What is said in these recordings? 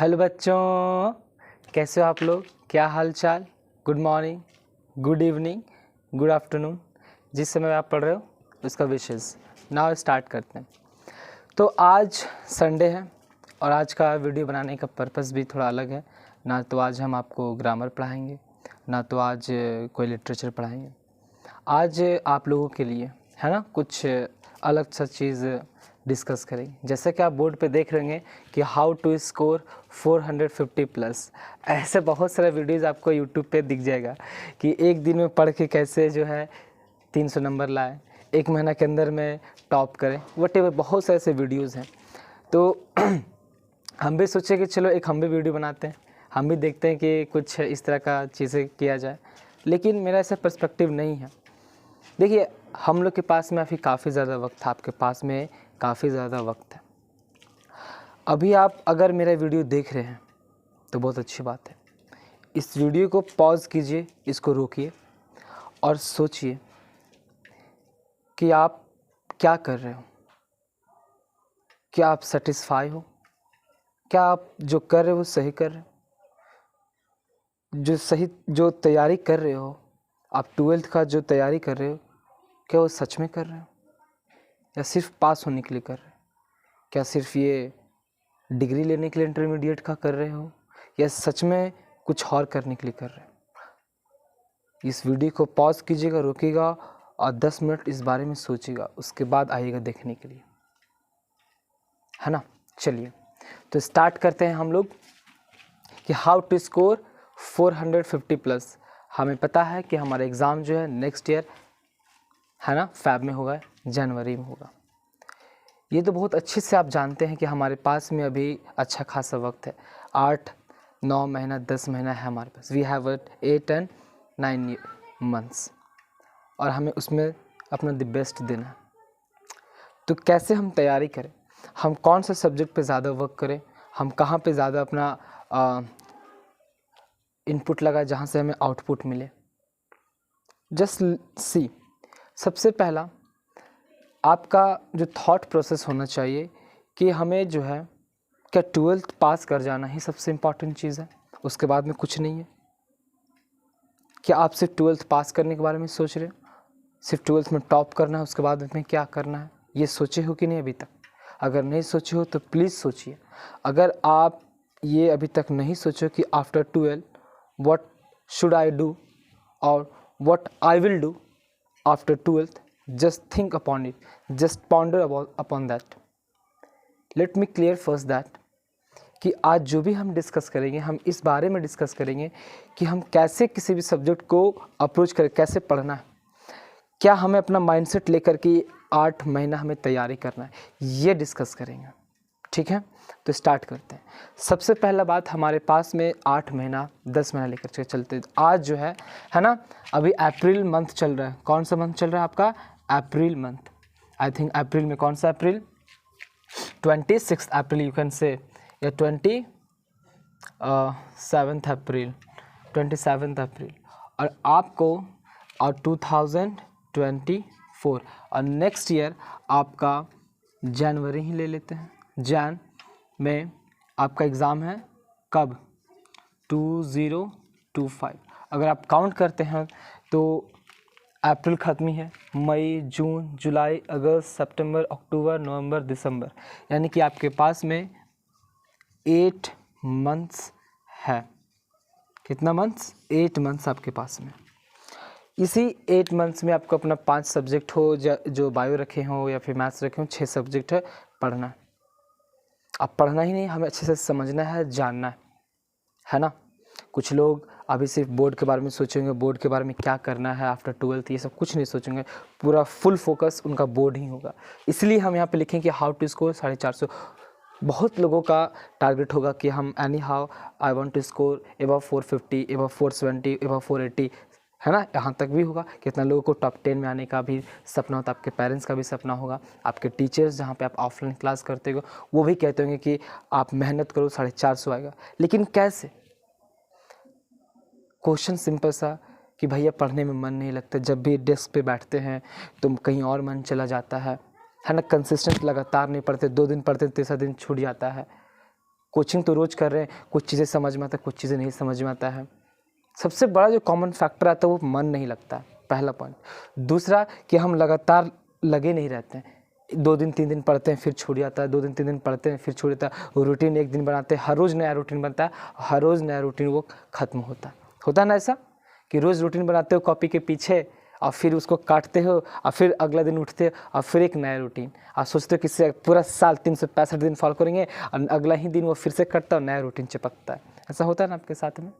Hello बच्चों, कैसे हो आप लोग? क्या हाल चाल? Good morning, good evening, good afternoon, जिस समय आप पढ़ रहे हो उसका विशेस। नाउ स्टार्ट करते हैं। तो आज संडे है और आज का वीडियो बनाने का पर्पस भी थोड़ा अलग है। ना तो आज हम आपको ग्रामर पढ़ाएंगे, ना तो आज कोई लिटरेचर पढ़ाएंगे। आज आप लोगों के लिए है ना कुछ अलग सा चीज़ डिस्कस करेंगे। जैसे कि आप बोर्ड पे देख रहे होंगे कि हाउ टू स्कोर 450 प्लस। ऐसे बहुत सारे वीडियोज़ आपको यूट्यूब पे दिख जाएगा कि एक दिन में पढ़ के कैसे जो है 300 नंबर लाए, एक महीना के अंदर में टॉप करें, वटेवर बहुत सारे ऐसे वीडियोज़ हैं। तो हम भी सोचे कि चलो एक हम भी वीडियो बनाते हैं, हम भी देखते हैं कि कुछ इस तरह का चीज़ें किया जाए। लेकिन मेरा ऐसा पर्सपेक्टिव नहीं है। देखिए, हम लोग के पास में अभी काफ़ी ज़्यादा वक्त है, आपके पास में काफ़ी ज़्यादा वक्त है। अभी आप अगर मेरा वीडियो देख रहे हैं तो बहुत अच्छी बात है। इस वीडियो को पॉज कीजिए, इसको रोकिए और सोचिए कि आप क्या कर रहे हो। क्या आप सेटिस्फाई हो? क्या आप जो कर रहे हो सही कर रहे हो? जो तैयारी कर रहे हो, आप 12th का जो तैयारी कर रहे हो, क्या वो सच में कर रहे हो या सिर्फ पास होने के लिए कर रहे हो? क्या सिर्फ ये डिग्री लेने के लिए इंटरमीडिएट का कर रहे हो या सच में कुछ और करने के लिए कर रहे हो? इस वीडियो को पॉज कीजिएगा, रोकिएगा और 10 मिनट इस बारे में सोचिएगा, उसके बाद आइएगा देखने के लिए, है ना। चलिए तो स्टार्ट करते हैं हम लोग कि हाउ टू स्कोर 450 प्लस। हमें पता है कि हमारा एग्ज़ाम जो है नेक्स्ट ईयर है ना फ़ेब में होगा, जनवरी में होगा। ये तो बहुत अच्छे से आप जानते हैं कि हमारे पास में अभी अच्छा खासा वक्त है। 8-9 महीना 10 महीना है हमारे पास। वी हैव 8 and 9 मंथ्स और हमें उसमें अपना द बेस्ट देना है। तो कैसे हम तैयारी करें, हम कौन सा सब्जेक्ट पे ज़्यादा वर्क करें, हम कहाँ पे ज़्यादा अपना इनपुट लगाए जहाँ से हमें आउटपुट मिले। जस्ट सी, सबसे पहला आपका जो थॉट प्रोसेस होना चाहिए कि हमें जो है क्या 12th पास कर जाना ही सबसे इम्पॉर्टेंट चीज़ है, उसके बाद में कुछ नहीं है। क्या आप सिर्फ 12th पास करने के बारे में सोच रहे हो, सिर्फ 12th में टॉप करना है, उसके बाद में क्या करना है, ये सोचे हो कि नहीं अभी तक? अगर नहीं सोचे हो तो प्लीज़ सोचिए। अगर आप ये अभी तक नहीं सोचो कि after 12 what should I do और what I will do after 12th, just think upon it, just ponder upon that. Let me clear first that कि आज जो भी हम डिस्कस करेंगे, हम इस बारे में डिस्कस करेंगे कि हम कैसे किसी भी सब्जेक्ट को अप्रोच करें, कैसे पढ़ना है, क्या हमें अपना माइंडसेट लेकर के 8 महीना हमें तैयारी करना है, ये डिस्कस करेंगे। ठीक है, तो स्टार्ट करते हैं। सबसे पहला बात, हमारे पास में 8 महीना 10 महीना लेकर के चलते हैं। आज जो है ना, अभी अप्रैल मंथ चल रहा है। कौन सा मंथ चल रहा है आपका? April month. I think April में कौन सा अप्रैल? 26 अप्रैल यू कैन से, या 27 अप्रैल, 27 अप्रैल। और आपको और 2024 और नेक्स्ट ईयर आपका जनवरी ही ले लेते हैं। जैन में आपका एग्ज़ाम है कब? 2025। अगर आप काउंट करते हैं तो अप्रैल ख़त्म ही है, मई, जून, जुलाई, अगस्त, सितंबर, अक्टूबर, नवंबर, दिसंबर, यानी कि आपके पास में 8 मंथ्स है। कितना मंथ्स? 8 मंथ्स आपके पास में। इसी 8 मंथ्स में आपको अपना 5 सब्जेक्ट हो, जो बायो रखे हों या फिर मैथ्स रखे हों, 6 सब्जेक्ट है पढ़ना है। अब पढ़ना ही नहीं, हमें अच्छे से समझना है, जानना है ना। कुछ लोग अभी सिर्फ बोर्ड के बारे में सोचेंगे, बोर्ड के बारे में क्या करना है आफ्टर 12th, ये सब कुछ नहीं सोचेंगे। पूरा फुल फोकस उनका बोर्ड ही होगा। इसलिए हम यहाँ पे लिखें कि हाउ टू स्कोर 450। बहुत लोगों का टारगेट होगा कि हम anyhow I want to score above 450, above 470, above 480, है ना। यहाँ तक भी होगा। कितना लोगों को टॉप 10 में आने का भी सपना होता है, आपके पेरेंट्स का भी सपना होगा, आपके टीचर्स जहाँ पे आप ऑफलाइन क्लास करते हो वो भी कहते होंगे कि आप मेहनत करो 450 आएगा। लेकिन कैसे? क्वेश्चन सिंपल सा कि भैया पढ़ने में मन नहीं लगता, जब भी डेस्क पे बैठते हैं तो कहीं और मन चला जाता है ना। कंसिस्टेंट लगातार नहीं पढ़ते, 2 दिन पढ़ते, तीसरा दिन छूट जाता है। कोचिंग तो रोज़ कर रहे हैं, कुछ चीज़ें समझ में आता है, कुछ चीज़ें नहीं समझ में आता है। सबसे बड़ा जो कॉमन फैक्टर आता है वो मन नहीं लगता है, पहला पॉइंट। दूसरा कि हम लगातार लगे नहीं रहते हैं, 2 दिन 3 दिन पढ़ते हैं फिर छूट जाता है, 2 दिन 3 दिन पढ़ते हैं फिर छूट जाता है, रूटीन एक दिन बनाते हैं, हर रोज़ नया रूटीन बनता है, हर रोज़ नया रूटीन वो ख़त्म होता है ना ऐसा कि रोज़ रूटीन बनाते हो कॉपी के पीछे और फिर उसको काटते हो और फिर अगला दिन उठते हो और फिर एक नया रूटीन, और सोचते हो कि इससे पूरा साल 365 दिन फॉलो करेंगे और अगला ही दिन वो फिर से कटता और नया रूटीन चिपकता है। ऐसा होता है ना आपके साथ में,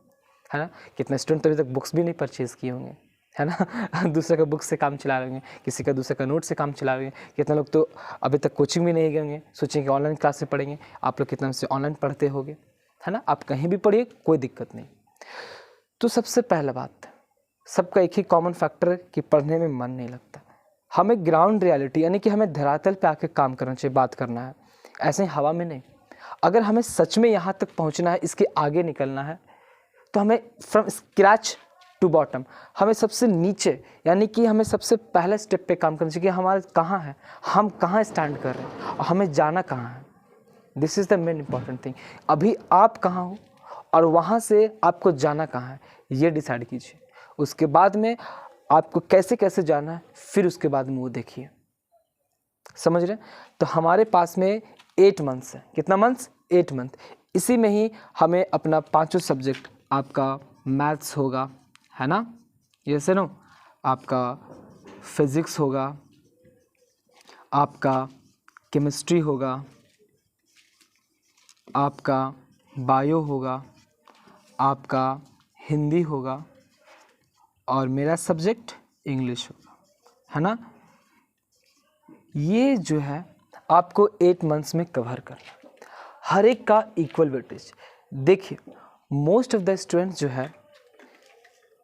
है ना? कितने स्टूडेंट तो अभी तक बुक्स भी नहीं परचेज़ किए होंगे, है ना? दूसरे का बुक से काम चला रहे होंगे, किसी का दूसरे का नोट से काम चला रहे हैं। कितने लोग तो अभी तक कोचिंग भी नहीं गए होंगे, सोचेंगे कि ऑनलाइन क्लास से पढ़ेंगे। आप लोग कितना से ऑनलाइन पढ़ते होगे, है ना? आप कहीं भी पढ़िए, कोई दिक्कत नहीं। तो सबसे पहला बात, सबका एक ही कॉमन फैक्टर है कि पढ़ने में मन नहीं लगता। हमें ग्राउंड रियलिटी यानी कि हमें धरातल पे आके काम करना चाहिए, बात करना है, ऐसे ही हवा में नहीं। अगर हमें सच में यहाँ तक पहुँचना है, इसके आगे निकलना है, तो हमें फ्रॉम स्क्रैच टू बॉटम, हमें सबसे नीचे यानी कि हमें सबसे पहले स्टेप पे काम करना चाहिए कि हमारा कहाँ है, हम कहाँ स्टैंड कर रहे हैं और हमें जाना कहाँ है। This is the main important thing. अभी आप कहाँ हो और वहाँ से आपको जाना कहाँ है, ये डिसाइड कीजिए। उसके बाद में आपको कैसे कैसे जाना है, फिर उसके बाद में वो देखिए। समझ रहे हैं? तो हमारे पास में 8 मंथ्स है। कितना मंथ्स? 8 मंथ। इसी में ही हमें अपना 5 सब्जेक्ट, आपका मैथ्स होगा, है ना, ये से नो, आपका फिज़िक्स होगा, आपका केमिस्ट्री होगा, आपका बायो होगा, आपका हिंदी होगा और मेरा सब्जेक्ट इंग्लिश होगा, है ना। ये जो है आपको 8 मंथ्स में कवर करना, हर एक का इक्वल वेटेज। देखिए मोस्ट ऑफ द स्टूडेंट्स जो है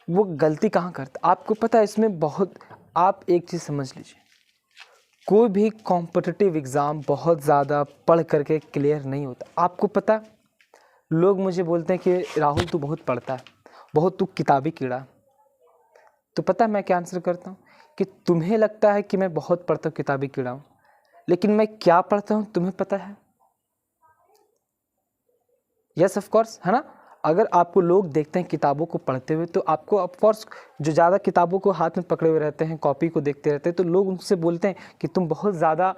वो गलती कहाँ करते, आपको पता है इसमें बहुत, आप एक चीज़ समझ लीजिए, कोई भी कॉम्पिटिटिव एग्ज़ाम बहुत ज़्यादा पढ़ करके क्लियर नहीं होता। आपको पता, लोग मुझे बोलते हैं कि राहुल तू बहुत पढ़ता है, बहुत तू किताबी कीड़ा। तो पता है मैं क्या आंसर करता हूँ कि तुम्हें लगता है कि मैं बहुत पढ़ता हूँ, किताबी कीड़ा हूँ, लेकिन मैं क्या पढ़ता हूँ तुम्हें पता है? यस ऑफ कोर्स, है ना। अगर आपको लोग देखते हैं किताबों को पढ़ते हुए, तो आपको ऑफ कोर्स, जो ज़्यादा किताबों को हाथ में पकड़े हुए रहते हैं, कॉपी को देखते रहते हैं, तो लोग उनसे बोलते हैं कि तुम बहुत ज़्यादा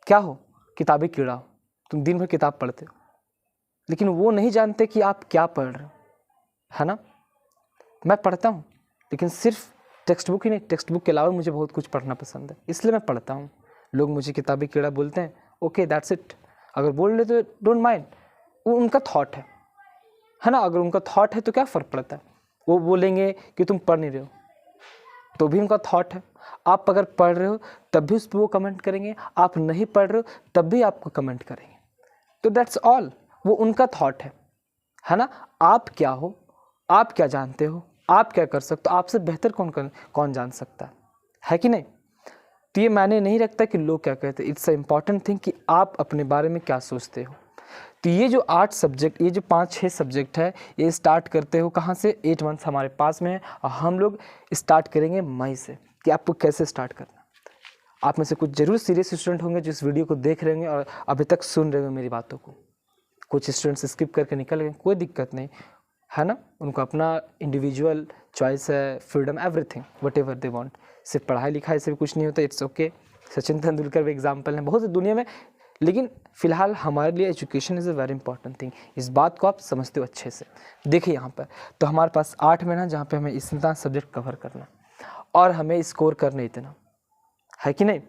क्या हो, किताबी कीड़ा हो, तुम दिन भर किताब पढ़ते हो। लेकिन वो नहीं जानते कि आप क्या पढ़ रहे हो, है ना। मैं पढ़ता हूँ, लेकिन सिर्फ टेक्स्ट बुक ही नहीं, टेक्स्ट बुक के अलावा मुझे बहुत कुछ पढ़ना पसंद है, इसलिए मैं पढ़ता हूँ। लोग मुझे किताबी कीड़ा बोलते हैं, ओके दैट्स इट। अगर बोल रहे तो डोंट माइंड, वो उनका थॉट है ना। अगर उनका थॉट है तो क्या फ़र्क पड़ता है, वो बोलेंगे कि तुम पढ़ नहीं रहे हो तो भी उनका थॉट है। आप अगर पढ़ रहे हो तब भी उस पर वो कमेंट करेंगे, आप नहीं पढ़ रहे हो तब भी आपको कमेंट करेंगे। तो दैट्स ऑल, वो उनका थॉट है ना। आप क्या हो, आप क्या जानते हो, आप क्या कर सकते हो, आपसे बेहतर कौन जान सकता है कि नहीं। तो ये मायने नहीं रखता कि लोग क्या कहते हैं, इट्स अ इम्पॉर्टेंट थिंग कि आप अपने बारे में क्या सोचते हो। तो ये जो 8 सब्जेक्ट, ये जो 5-6 सब्जेक्ट है, ये स्टार्ट करते हो कहाँ से, 8 मंथ्स हमारे पास में है और हम लोग स्टार्ट करेंगे मई से, कि आपको कैसे स्टार्ट करना। आप में से कुछ जरूर सीरियस स्टूडेंट होंगे जो इस वीडियो को देख रहे होंगे और अभी तक सुन रहे होंगे मेरी बातों को। कुछ स्टूडेंट्स स्किप करके निकल गए, कोई दिक्कत नहीं, है ना। उनको अपना इंडिविजुअल चॉइस है, freedom, everything, whatever they want. सिर्फ पढ़ाई लिखाई से भी कुछ नहीं होता, इट्स ओके। सचिन तेंदुलकर भी एग्जाम्पल हैं बहुत सी दुनिया में, लेकिन फ़िलहाल हमारे लिए education is a very important thing. इस बात को आप समझते हो अच्छे से। देखिए यहाँ पर तो हमारे पास 8 महीना जहाँ पे हमें इतना सब्जेक्ट कवर करना और हमें स्कोर करना इतना, है कि नहीं।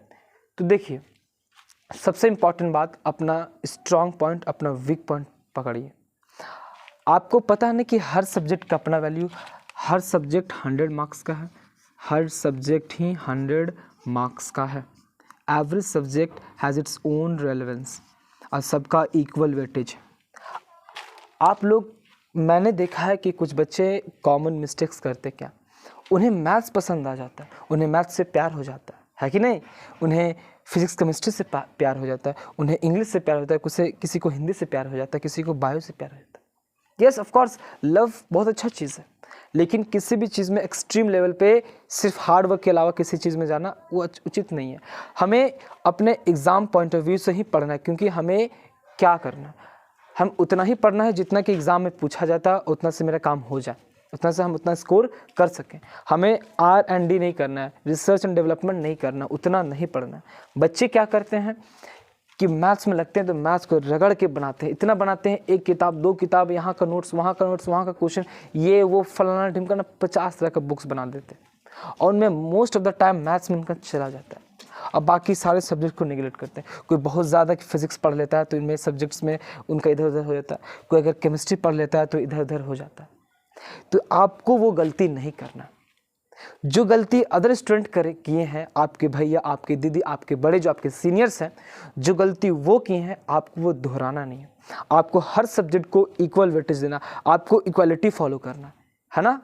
तो देखिए सबसे इम्पॉर्टेंट बात, अपना स्ट्रॉन्ग पॉइंट, अपना वीक पॉइंट पकड़िए। आपको पता है ना कि हर सब्जेक्ट का अपना वैल्यू, हर सब्जेक्ट 100 मार्क्स का है, हर सब्जेक्ट ही 100 मार्क्स का है। Every subject has its own relevance और सबका इक्वल वेटेज। आप लोग, मैंने देखा है कि कुछ बच्चे कॉमन मिस्टेक्स करते क्या, उन्हें मैथ्स पसंद आ जाता है, उन्हें मैथ्स से प्यार हो जाता है कि नहीं। उन्हें फिजिक्स केमिस्ट्री से प्यार हो जाता है, उन्हें इंग्लिश से प्यार होता है, किसी को हिंदी से प्यार हो जाता है, किसी को बायो से प्यार हो जाता है। यस ऑफ कोर्स, लव बहुत अच्छा चीज़ है, लेकिन किसी भी चीज़ में एक्सट्रीम लेवल पे सिर्फ हार्ड वर्क के अलावा किसी चीज़ में जाना वो उचित नहीं है। हमें अपने एग्ज़ाम पॉइंट ऑफ व्यू से ही पढ़ना है, क्योंकि हमें क्या करना है, हम उतना ही पढ़ना है जितना कि एग्ज़ाम में पूछा जाता है, उतना से मेरा काम हो जाए, उतना से हम उतना स्कोर कर सकें। हमें R&D नहीं करना है, रिसर्च एंड डेवलपमेंट नहीं करना, उतना नहीं पढ़ना है। बच्चे क्या करते हैं कि मैथ्स में लगते हैं तो मैथ्स को रगड़ के बनाते हैं, इतना बनाते हैं, एक किताब 2 किताब, यहाँ का नोट्स वहाँ का नोट्स वहाँ का क्वेश्चन, ये वो फलाना ढिमका ना 50 तरह का बुक्स बना देते हैं और उनमें most of the time maths में उनका चला जाता है। अब बाकी सारे सब्जेक्ट को निगलेक्ट करते हैं। कोई बहुत ज़्यादा फिजिक्स पढ़ लेता है तो इनमें सब्जेक्ट्स में उनका इधर उधर हो जाता है, कोई अगर केमिस्ट्री पढ़ लेता है तो इधर उधर हो जाता है। तो आपको वो गलती नहीं करना जो गलती अदर स्टूडेंट किए हैं, आपके भैया, आपके दीदी, आपके बड़े जो आपके सीनियर्स हैं, जो गलती वो किए हैं, आपको वो दोहराना नहीं है। आपको हर सब्जेक्ट को इक्वल वेटेज देना, आपको इक्वालिटी फॉलो करना है ना,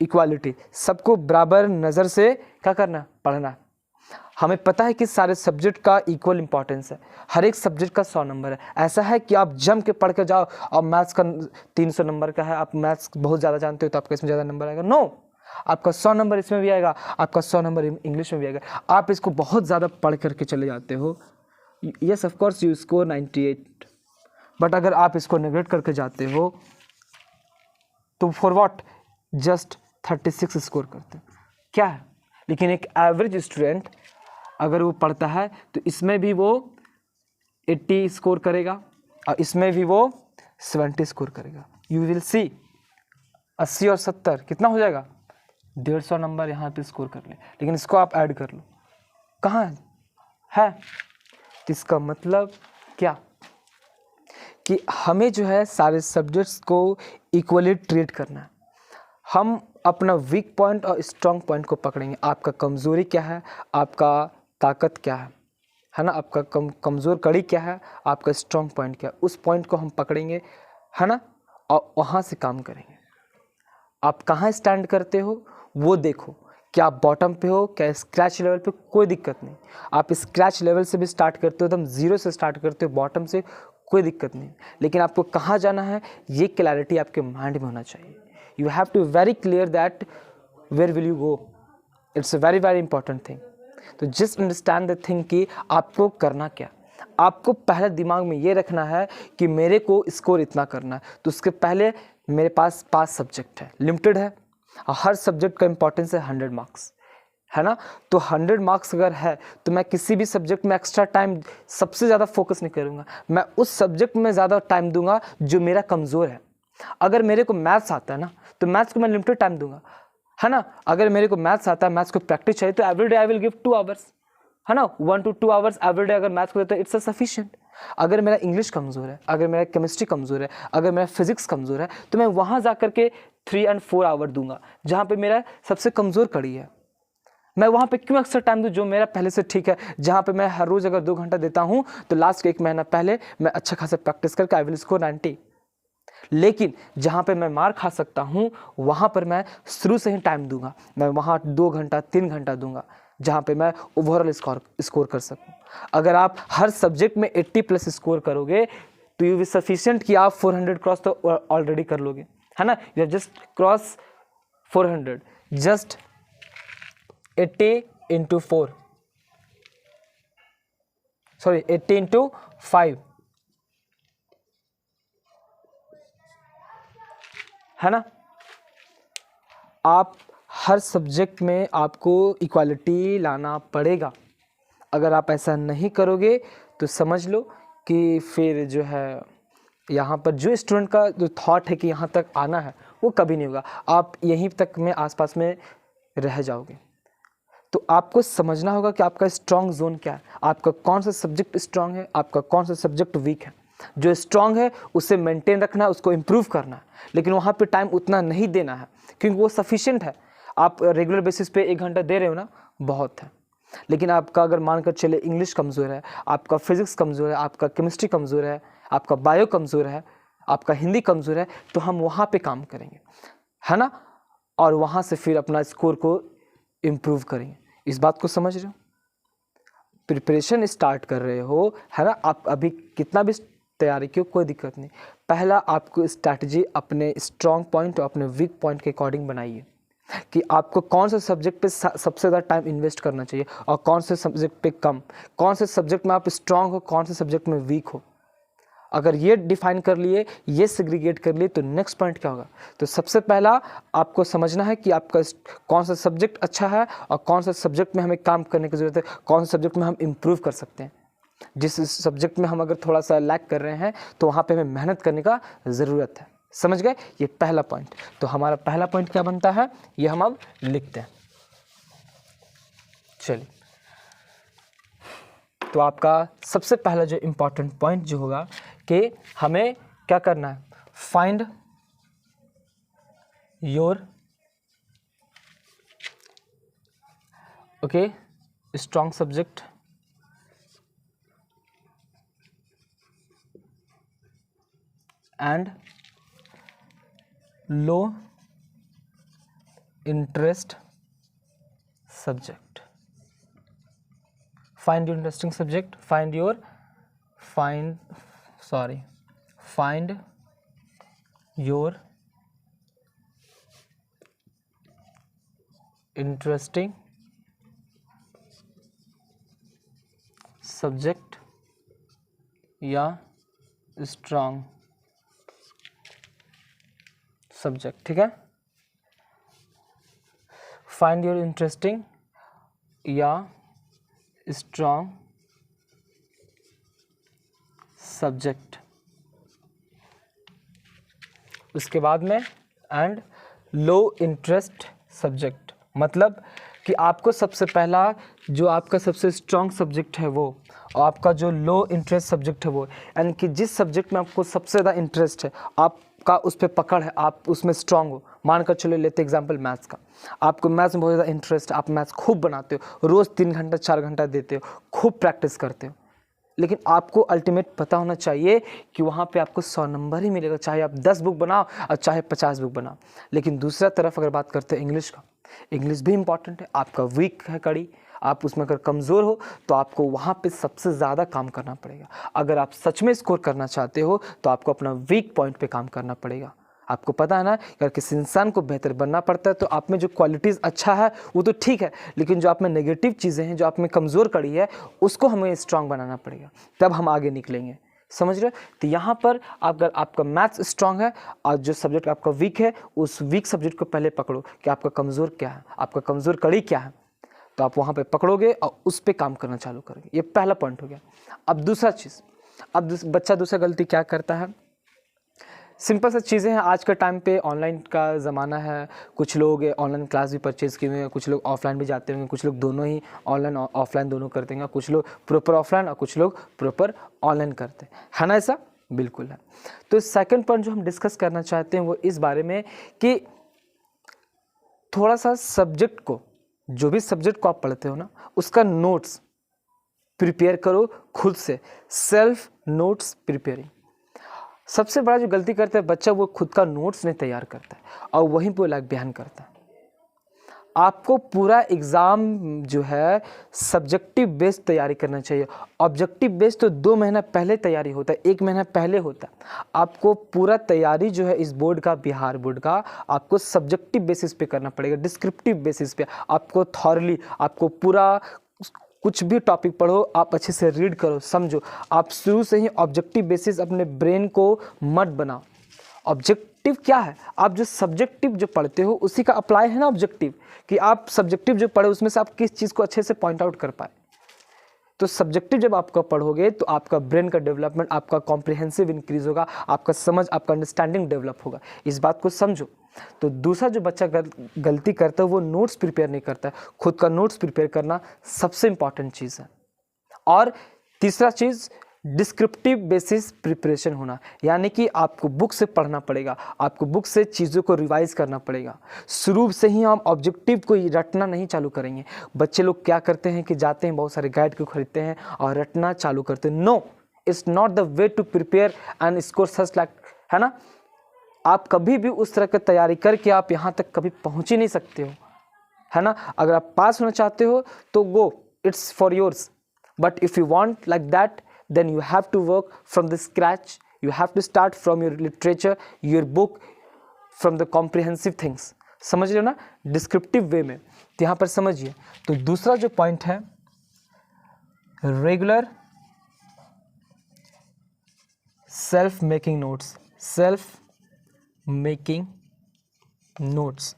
इक्वालिटी, सबको बराबर नज़र से क्या करना, पढ़ना। हमें पता है कि सारे सब्जेक्ट का इक्वल इंपॉर्टेंस है, हर एक सब्जेक्ट का 100 नंबर है। ऐसा है कि आप जम के पढ़ कर जाओ और मैथ्स का 300 नंबर का है, आप मैथ्स बहुत ज़्यादा जानते हो तो आपका इसमें ज़्यादा नंबर आएगा, नो, आपका 100 नंबर इसमें भी आएगा, आपका 100 नंबर इंग्लिश में भी आएगा। आप इसको बहुत ज़्यादा पढ़ करके चले जाते हो, yes of course you score 98, but अगर आप इसको नेगलेक्ट करके जाते हो तो फॉर व्हाट, जस्ट 36 स्कोर करते हो, क्या है। लेकिन एक एवरेज स्टूडेंट अगर वो पढ़ता है तो इसमें भी वो 80 स्कोर करेगा और इसमें भी वो 70 स्कोर करेगा। यू विल सी 80 और 70 कितना हो जाएगा, 150 नंबर यहाँ पे स्कोर कर ले। लेकिन इसको आप ऐड कर लो, कहाँ है? तो इसका मतलब क्या कि हमें जो है सारे सब्जेक्ट्स को इक्वली ट्रीट करना है। हम अपना वीक पॉइंट और स्ट्रॉन्ग पॉइंट को पकड़ेंगे। आपका कमज़ोरी क्या है, आपका ताकत क्या है ना, आपका कमज़ोर कड़ी क्या है, आपका स्ट्रॉन्ग पॉइंट क्या है, उस पॉइंट को हम पकड़ेंगे, है ना, और वहाँ से काम करेंगे। आप कहाँ स्टैंड करते हो वो देखो, क्या आप बॉटम पे हो, क्या स्क्रैच लेवल पे, कोई दिक्कत नहीं। आप स्क्रैच लेवल से भी स्टार्ट करते हो, एकदम जीरो से स्टार्ट करते हो, बॉटम से, कोई दिक्कत नहीं। लेकिन आपको कहाँ जाना है ये क्लैरिटी आपके माइंड में होना चाहिए। You have to very clear that where will you go, it's a very very important thing. तो जस्ट अंडरस्टैंड द थिंग कि आपको करना क्या। आपको पहले दिमाग में ये रखना है कि मेरे को स्कोर इतना करना है, तो उसके पहले मेरे पास 5 सब्जेक्ट है, लिमिटेड है, और हर सब्जेक्ट का इंपॉर्टेंस है 100 मार्क्स, है ना। तो 100 मार्क्स अगर है तो मैं किसी भी सब्जेक्ट में एक्स्ट्रा टाइम सबसे ज़्यादा फोकस नहीं करूँगा, मैं उस सब्जेक्ट में ज़्यादा टाइम दूंगा जो मेरा कमज़ोर है। अगर मेरे को मैथ्स आता है ना तो मैथ्स को मैं लिमिटेड टाइम दूंगा, है ना। अगर मेरे को मैथ्स आता है, मैथ्स को प्रैक्टिस चाहिए, तो everyday I will give 2 hours, है ना, 1 to 2 आवर्स एवरीडे अगर मैथ्स को देता है, इट्स सफिशिएंट। अगर मेरा इंग्लिश कमज़ोर है, अगर मेरा केमिस्ट्री कमज़ोर है, अगर मेरा फिजिक्स कमज़ोर है, तो मैं वहाँ जा करके 3 and 4 आवर दूंगा जहाँ पे मेरा सबसे कमज़ोर कड़ी है। मैं वहाँ पे क्यों एक्स्ट्रा टाइम दूँ जो मेरा पहले से ठीक है, जहाँ पे मैं हर रोज़ अगर 2 घंटा देता हूँ तो लास्ट के 1 महीना पहले मैं अच्छा खासा प्रैक्टिस करके आई विल स्कोर 90। लेकिन जहाँ पे मैं मार खा सकता हूँ वहाँ पर मैं शुरू से ही टाइम दूंगा, मैं वहाँ 2 घंटा 3 घंटा दूंगा जहाँ पे मैं ओवरऑल स्कोर कर सकूँ। अगर आप हर सब्जेक्ट में 80+ स्कोर करोगे तो यू विल सफिशिएंट कि आप 400 क्रॉस तो ऑलरेडी कर लोगे, है ना। You just cross 400, just 80 into 4, sorry 80 into 5, है ना। आप हर सब्जेक्ट में आपको इक्वालिटी लाना पड़ेगा। अगर आप ऐसा नहीं करोगे तो समझ लो कि फिर जो है यहाँ पर जो स्टूडेंट का जो थॉट है कि यहाँ तक आना है वो कभी नहीं होगा, आप यहीं तक में आसपास में रह जाओगे। तो आपको समझना होगा कि आपका स्ट्रॉन्ग जोन क्या है, आपका कौन सा सब्जेक्ट स्ट्रॉन्ग है, आपका कौन सा सब्जेक्ट वीक है। जो स्ट्रॉन्ग है उसे मेंटेन रखना है, उसको इम्प्रूव करना है, लेकिन वहाँ पे टाइम उतना नहीं देना है क्योंकि वो सफिशिएंट है। आप रेगुलर बेसिस पे 1 घंटा दे रहे हो ना, बहुत है। लेकिन आपका अगर मानकर चले इंग्लिश कमज़ोर है, आपका फिजिक्स कमज़ोर है, आपका केमिस्ट्री कमज़ोर है, आपका बायो कमज़ोर है, आपका हिंदी कमज़ोर है, तो हम वहाँ पे काम करेंगे, है ना, और वहाँ से फिर अपना स्कोर को इम्प्रूव करेंगे। इस बात को समझ रहे हो। प्रिपरेशन स्टार्ट कर रहे हो, है ना, आप अभी कितना भी तैयारी की हो कोई दिक्कत नहीं, पहला आपको स्ट्रैटेजी अपने स्ट्रॉन्ग पॉइंट और अपने वीक पॉइंट के अकॉर्डिंग बनाइए कि आपको कौन से सब्जेक्ट पे सबसे ज़्यादा टाइम इन्वेस्ट करना चाहिए और कौन से सब्जेक्ट पे कम, कौन से सब्जेक्ट में आप स्ट्रॉन्ग हो, कौन से सब्जेक्ट में वीक हो। अगर ये डिफाइन कर लिए, ये सेग्रीगेट कर लिए, तो नेक्स्ट पॉइंट क्या होगा? तो सबसे पहला आपको समझना है कि आपका कौन सा सब्जेक्ट अच्छा है और कौन सा सब्जेक्ट में हमें काम करने की ज़रूरत है, कौन सा सब्जेक्ट में हम इम्प्रूव कर सकते हैं। जिस सब्जेक्ट में हम अगर थोड़ा सा लैक कर रहे हैं तो वहाँ पे हमें मेहनत करने का ज़रूरत है। समझ गए? ये पहला पॉइंट। तो हमारा पहला पॉइंट क्या बनता है, ये हम अब लिखते हैं। चलिए, तो आपका सबसे पहला जो इम्पॉर्टेंट पॉइंट जो होगा कि हमें क्या करना है, find your strong subject and low interest subject. find your interesting subject, find your interesting subject या strong subject। ठीक है, find your interesting या स्ट्रॉन्ग सब्जेक्ट। उसके बाद में एंड लो इंटरेस्ट सब्जेक्ट, मतलब कि आपको सबसे पहला जो आपका सबसे स्ट्रॉन्ग सब्जेक्ट है वो, और आपका जो लो इंटरेस्ट सब्जेक्ट है वो, यानी कि जिस सब्जेक्ट में आपको सबसे ज़्यादा इंटरेस्ट है, आपका उस पर पकड़ है, आप उसमें स्ट्रांग हो। मानकर चलो लेते एग्जांपल मैथ्स का, आपको मैथ्स में बहुत ज़्यादा इंटरेस्ट है, आप मैथ्स खूब बनाते हो, रोज़ 3 घंटा 4 घंटा देते हो, खूब प्रैक्टिस करते हो, लेकिन आपको अल्टीमेट पता होना चाहिए कि वहाँ पे आपको 100 नंबर ही मिलेगा, चाहे आप 10 बुक बनाओ और चाहे 50 बुक बनाओ। लेकिन दूसरा तरफ अगर बात करते हैं इंग्लिश का, इंग्लिश भी इंपॉर्टेंट है, आपका वीक है कड़ी, आप उसमें अगर कमज़ोर हो तो आपको वहाँ पे सबसे ज़्यादा काम करना पड़ेगा। अगर आप सच में स्कोर करना चाहते हो तो आपको अपना वीक पॉइंट पे काम करना पड़ेगा। आपको पता है ना, अगर किसी इंसान को बेहतर बनना पड़ता है तो आप में जो क्वालिटीज़ अच्छा है वो तो ठीक है, लेकिन जो आप में नेगेटिव चीज़ें हैं, जो आप में कमज़ोर कड़ी है, उसको हमें स्ट्रांग बनाना पड़ेगा, तब हम आगे निकलेंगे। समझ रहे हो? तो यहाँ पर अगर आपका मैथ्स स्ट्रांग है और जो सब्जेक्ट आपका वीक है, उस वीक सब्जेक्ट को पहले पकड़ो कि आपका कमज़ोर क्या है, आपका कमज़ोर कड़ी क्या है, तो आप वहाँ पे पकड़ोगे और उस पर काम करना चालू करोगे। ये पहला पॉइंट हो गया। अब दूसरा चीज़, अब बच्चा दूसरा गलती क्या करता है, सिंपल सा चीज़ें हैं। आज के टाइम पे ऑनलाइन का ज़माना है, कुछ लोग ऑनलाइन क्लास भी परचेज़ किए हुए हैं, कुछ लोग ऑफलाइन भी जाते होंगे, कुछ लोग दोनों ही ऑनलाइन ऑफलाइन दोनों करते हैं, कुछ लोग प्रॉपर ऑफलाइन और कुछ लोग प्रॉपर ऑनलाइन करते हैं, है ना? ऐसा बिल्कुल है। तो सेकंड पॉइंट जो हम डिस्कस करना चाहते हैं वो इस बारे में कि थोड़ा सा सब्जेक्ट को, जो भी सब्जेक्ट को आप पढ़ते हो ना, उसका नोट्स प्रिपेयर करो खुद से, सेल्फ नोट्स प्रिपेयरिंग। सबसे बड़ा जो गलती करता है बच्चा, वो खुद का नोट्स नहीं तैयार करता है और वहीं पर लाइक बयान करता है। आपको पूरा एग्ज़ाम जो है सब्जेक्टिव बेस्ड तैयारी करना चाहिए। ऑब्जेक्टिव बेस्ड तो 2 महीना पहले तैयारी होता है, 1 महीना पहले होता है। आपको पूरा तैयारी जो है इस बोर्ड का, बिहार बोर्ड का, आपको सब्जेक्टिव बेसिस पे करना पड़ेगा, डिस्क्रिप्टिव बेसिस पे। आपको थॉरली, आपको पूरा कुछ भी टॉपिक पढ़ो, आप अच्छे से रीड करो, समझो। आप शुरू से ही ऑब्जेक्टिव बेसिस अपने ब्रेन को मत बनाओ। ऑब्जेक्टिव क्या है? आप जो सब्जेक्टिव जो पढ़ते हो उसी का अप्लाई है ना ऑब्जेक्टिव, कि आप सब्जेक्टिव जो पढ़े उसमें से आप किस चीज़ को अच्छे से पॉइंट आउट कर पाए। तो सब्जेक्टिव जब आपका पढ़ोगे तो आपका ब्रेन का डेवलपमेंट, आपका कॉम्प्रिहेंसिव इंक्रीज होगा, आपका समझ, आपका अंडरस्टैंडिंग डेवलप होगा। इस बात को समझो। तो दूसरा जो बच्चा गलती करता है वो नोट्स प्रिपेयर नहीं करता है। खुद का नोट्स प्रिपेयर करना सबसे इंपॉर्टेंट चीज़ है। और तीसरा चीज़, डिस्क्रिप्टिव बेसिस प्रिपरेशन होना, यानी कि आपको बुक से पढ़ना पड़ेगा, आपको बुक से चीज़ों को रिवाइज करना पड़ेगा। शुरू से ही हम ऑब्जेक्टिव को रटना नहीं चालू करेंगे। बच्चे लोग क्या करते हैं कि जाते हैं बहुत सारे गाइड को खरीदते हैं और रटना चालू करते हैं। No, it's not the way to prepare and score such like, है ना? आप कभी भी उस तरह की तैयारी करके आप यहाँ तक कभी पहुँच ही नहीं सकते हो, है ना? अगर आप पास होना चाहते हो तो go, it's for yours, but if you want like that, then you have to work from the scratch. You have to start from your literature, your book, from the comprehensive things. समझ रहे हो ना, descriptive वे में। तो यहाँ पर समझिए। तो दूसरा जो पॉइंट है, regular self making notes, self making notes,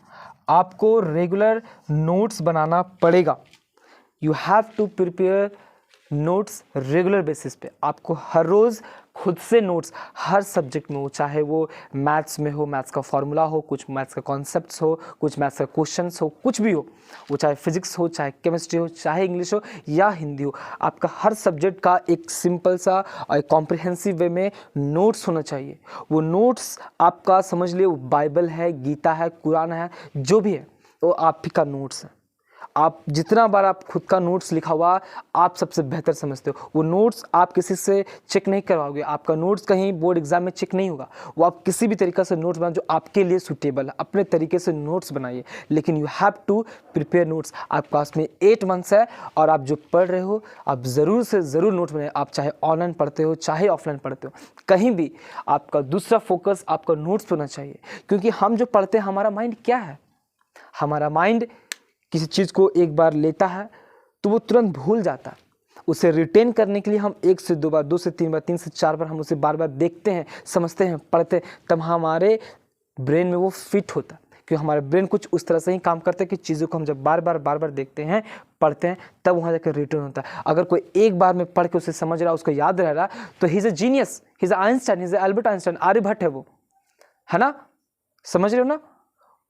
आपको रेगुलर नोट्स बनाना पड़ेगा। You have to prepare notes regular basis पे। आपको हर रोज़ खुद से नोट्स, हर सब्जेक्ट में हो, चाहे वो मैथ्स में हो, मैथ्स का फॉर्मूला हो, कुछ मैथ्स का कॉन्सेप्ट्स हो, कुछ मैथ्स का क्वेश्चंस हो, कुछ भी हो, वो चाहे फिजिक्स हो, चाहे केमिस्ट्री हो, चाहे इंग्लिश हो या हिंदी हो, आपका हर सब्जेक्ट का एक सिंपल सा और कॉम्प्रिहेंसिव वे में नोट्स होना चाहिए। वो नोट्स आपका समझ लिए, वो बाइबल है, गीता है, कुरान है, जो भी है वो आप ही का नोट्स है। आप जितना बार आप खुद का नोट्स लिखा हुआ आप सबसे बेहतर समझते हो। वो नोट्स आप किसी से चेक नहीं करवाओगे, आपका नोट्स कहीं बोर्ड एग्जाम में चेक नहीं होगा। वो आप किसी भी तरीके से नोट्स बनाओ जो आपके लिए सूटेबल है, अपने तरीके से नोट्स बनाइए। लेकिन you have to prepare notes. आपके पास में 8 मंथ्स है और आप जो पढ़ रहे हो आप ज़रूर से ज़रूर नोट्स बनाइए। आप चाहे ऑनलाइन पढ़ते हो चाहे ऑफलाइन पढ़ते हो, कहीं भी आपका दूसरा फोकस आपका नोट्स पर होना चाहिए। क्योंकि हम जो पढ़ते हैं, हमारा माइंड क्या है, हमारा माइंड किसी चीज़ को एक बार लेता है तो वो तुरंत भूल जाता है। उसे रिटेन करने के लिए हम 1 से 2 बार, 2 से 3 बार, 3 से 4 बार हम उसे बार बार देखते हैं, समझते हैं, पढ़ते हैं, तब हमारे ब्रेन में वो फिट होता है। क्योंकि हमारे ब्रेन कुछ उस तरह से ही काम करता है कि चीज़ों को हम जब बार बार देखते हैं, पढ़ते हैं, तब वहाँ जाकर रिटर्न होता है। अगर कोई एक बार में पढ़ के उसे समझ रहा, उसको याद रह रहा, तो he is a genius, he is Einstein, he is Albert Einstein, Aryabhata है वो, है ना? समझ रहे हो ना?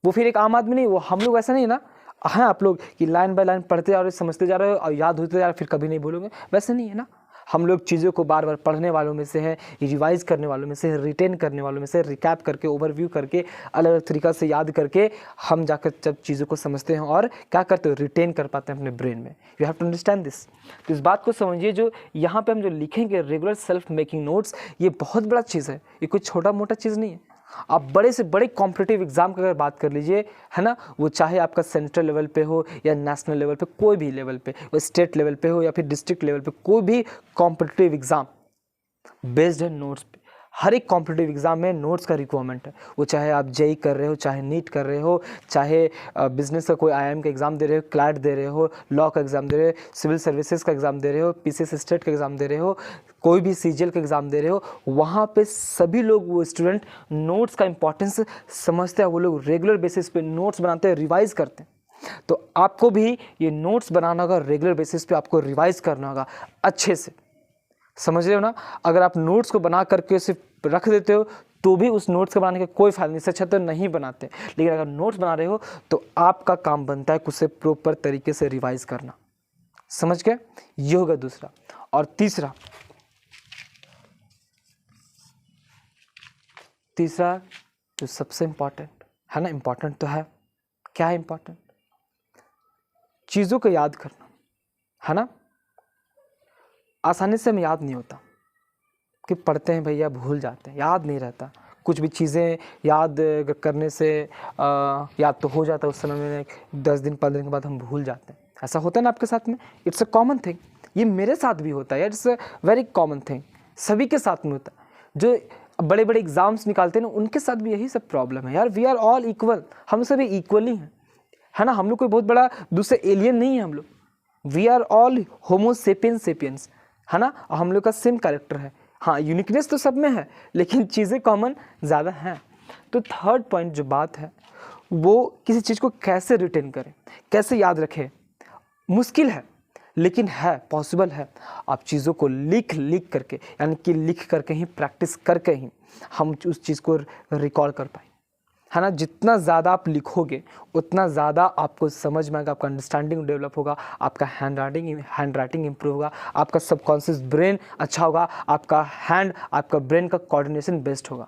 वो फिर एक आम आदमी नहीं, वो हम लोग ऐसा नहीं है ना। हाँ, आप लोग कि लाइन बाय लाइन पढ़ते जा रहे हो, समझते जा रहे हो और याद होते जा रहे हो, फिर कभी नहीं भूलोगे, वैसे नहीं है ना। हम लोग चीज़ों को बार बार पढ़ने वालों में से हैं, रिवाइज करने वालों में से, रिटेन करने वालों में से, रिकैप करके, ओवरव्यू करके, अलग अलग तरीक़ा से याद करके हम जाकर जब चीज़ों को समझते हैं और क्या करते हो, रिटेन कर पाते हैं अपने ब्रेन में। You have to understand this. तो इस बात को समझिए, जो यहाँ पे हम जो लिखेंगे रेगुलर सेल्फ मेकिंग नोट्स, ये बहुत बड़ा चीज़ है, ये कोई छोटा मोटा चीज़ नहीं है। आप बड़े से बड़े कॉम्पिटिटिव एग्जाम की अगर बात कर लीजिए, है ना, वो चाहे आपका सेंट्रल लेवल पे हो या नेशनल लेवल पे, कोई भी लेवल पे, वो स्टेट लेवल पे हो या फिर डिस्ट्रिक्ट लेवल पे, कोई भी कॉम्पिटिटिव एग्जाम बेस्ड है नोट्स पे। हर एक कॉम्पिटिटिव एग्जाम में नोट्स का रिक्वायरमेंट है। वो चाहे आप जेई कर रहे हो, चाहे नीट कर रहे हो, चाहे बिजनेस का कोई आईआईएम का एग्ज़ाम दे रहे हो, क्लैट दे रहे हो, लॉ का एग्ज़ाम दे रहे हो, सिविल सर्विसेज का एग्ज़ाम दे रहे हो, पीसीएस स्टेट का एग्ज़ाम दे रहे हो, कोई भी सीजीएल का एग्ज़ाम दे रहे हो, वहाँ पे सभी लोग, वो स्टूडेंट नोट्स का इंपॉर्टेंस समझते हैं। वो लोग रेगुलर बेसिस पे नोट्स बनाते हैं, रिवाइज करते हैं। तो आपको भी ये नोट्स बनाना होगा, रेगुलर बेसिस पे आपको रिवाइज करना होगा अच्छे से। समझ रहे हो ना? अगर आप नोट्स को बना करके सिर्फ रख देते हो तो भी उस नोट्स के बनाने का कोई फायदा नहीं, इससे अच्छा तो नहीं बनाते। लेकिन अगर नोट्स बना रहे हो तो आपका काम बनता है उसे प्रॉपर तरीके से रिवाइज करना। समझ गए? ये होगा दूसरा। और तीसरा जो सबसे इम्पॉर्टेंट है ना, इम्पॉर्टेंट तो है, क्या है इम्पॉर्टेंट? चीज़ों को याद करना, है ना। आसानी से हमें याद नहीं होता कि पढ़ते हैं भैया, भूल जाते हैं, याद नहीं रहता। कुछ भी चीज़ें याद करने से याद तो हो जाता है उस समय में, 10 दिन 15 दिन के बाद हम भूल जाते हैं। ऐसा होता है ना आपके साथ में? It's a common thing. ये मेरे साथ भी होता है यार, it's a very common thing, सभी के साथ में होता है। जो बड़े बड़े एग्जाम्स निकालते हैं ना, उनके साथ भी यही सब प्रॉब्लम है यार। वी आर ऑल इक्वल, हम सभी इक्वली हैं, है ना। हम लोग कोई बहुत बड़ा दूसरे एलियन नहीं है हम लोग। We are all Homo sapiens sapiens, है ना। हम लोग का सेम कैरेक्टर है। हाँ, यूनिकनेस तो सब में है, लेकिन चीज़ें कॉमन ज़्यादा हैं। तो थर्ड पॉइंट जो बात है, वो किसी चीज़ को कैसे रिटेन करें, कैसे याद रखें। मुश्किल है, लेकिन है, पॉसिबल है। आप चीज़ों को लिख करके, यानी कि लिख करके ही, प्रैक्टिस करके ही हम उस चीज़ को रिकॉल कर पाए, है ना। जितना ज़्यादा आप लिखोगे उतना ज़्यादा आपको समझ में आएगा, आपका अंडरस्टैंडिंग डेवलप होगा, आपका हैंड राइटिंग इंप्रूव होगा, आपका सबकॉन्शियस ब्रेन अच्छा होगा, आपका ब्रेन का कोऑर्डिनेशन बेस्ट होगा।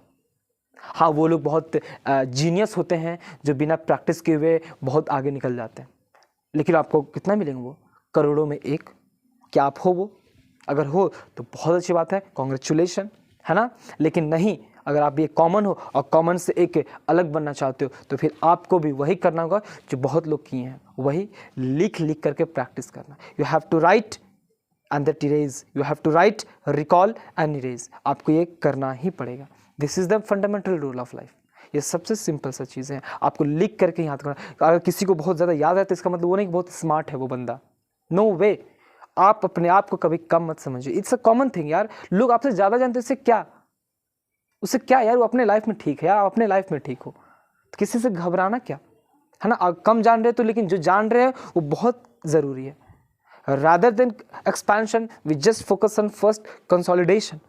हाँ, वो लोग बहुत जीनियस होते हैं जो बिना प्रैक्टिस किए हुए बहुत आगे निकल जाते हैं, लेकिन आपको कितना मिलेंगे? वो करोड़ों में एक। क्या आप हो वो? अगर हो तो बहुत अच्छी बात है, कॉन्ग्रेचुलेशन, है ना। लेकिन नहीं, अगर आप ये कॉमन हो और कॉमन से एक अलग बनना चाहते हो, तो फिर आपको भी वही करना होगा जो बहुत लोग किए हैं, वही लिख करके प्रैक्टिस करना। You have to write and that erase, you have to write, recall and erase. आपको ये करना ही पड़ेगा। This is the fundamental rule of life. ये सबसे सिंपल सा चीज़ें हैं, आपको लिख करके याद करना। अगर किसी को बहुत ज़्यादा याद है तो इसका मतलब वो नहीं कि बहुत स्मार्ट है वो बंदा, नो वे। आप अपने आप को कभी कम मत समझिए, इट्स अ कॉमन थिंग यार। लोग आपसे ज़्यादा जानते हैं, इससे क्या? उसे क्या यार, वो अपने लाइफ में ठीक है यार, आप अपने लाइफ में ठीक हो, तो किसी से घबराना क्या, है ना। कम जान रहे तो, लेकिन जो जान रहे हैं वो बहुत ज़रूरी है। Rather than expansion we just focus on first consolidation.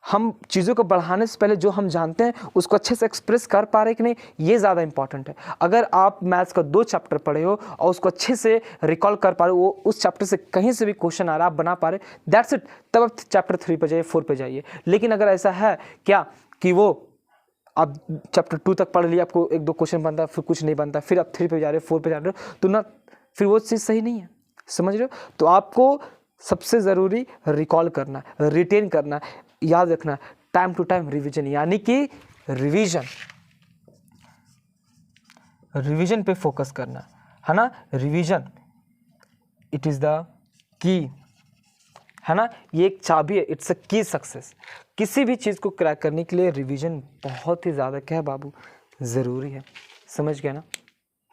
हम चीज़ों को बढ़ाने से पहले जो हम जानते हैं उसको अच्छे से एक्सप्रेस कर पा रहे कि नहीं, ये ज़्यादा इंपॉर्टेंट है। अगर आप मैथ्स का 2 चैप्टर पढ़े हो और उसको अच्छे से रिकॉल कर पा रहे हो, वो उस चैप्टर से कहीं से भी क्वेश्चन आ रहा है, आप बना पा रहे, दैट्स इट, तब आप चैप्टर 3 पे जाइए, 4 पे जाइए। लेकिन अगर ऐसा है क्या कि वो आप चैप्टर 2 तक पढ़ लिया, आपको 1-2 क्वेश्चन बनता है, फिर कुछ नहीं बनता, फिर आप 3 पे जा रहे हो, 4 पे जा रहे हो, तो ना फिर वो चीज़ सही नहीं है, समझ रहे हो। तो आपको सबसे ज़रूरी रिकॉल करना, रिटेन करना, याद रखना, टाइम टू टाइम रिवीजन, यानी कि रिवीजन पे फोकस करना, है ना। Revision it is the key, है ना, ये एक चाबी है, इट्स अ की सक्सेस। किसी भी चीज़ को क्रैक करने के लिए रिवीजन बहुत ही ज़्यादा क्या है बाबू, ज़रूरी है, समझ गए ना,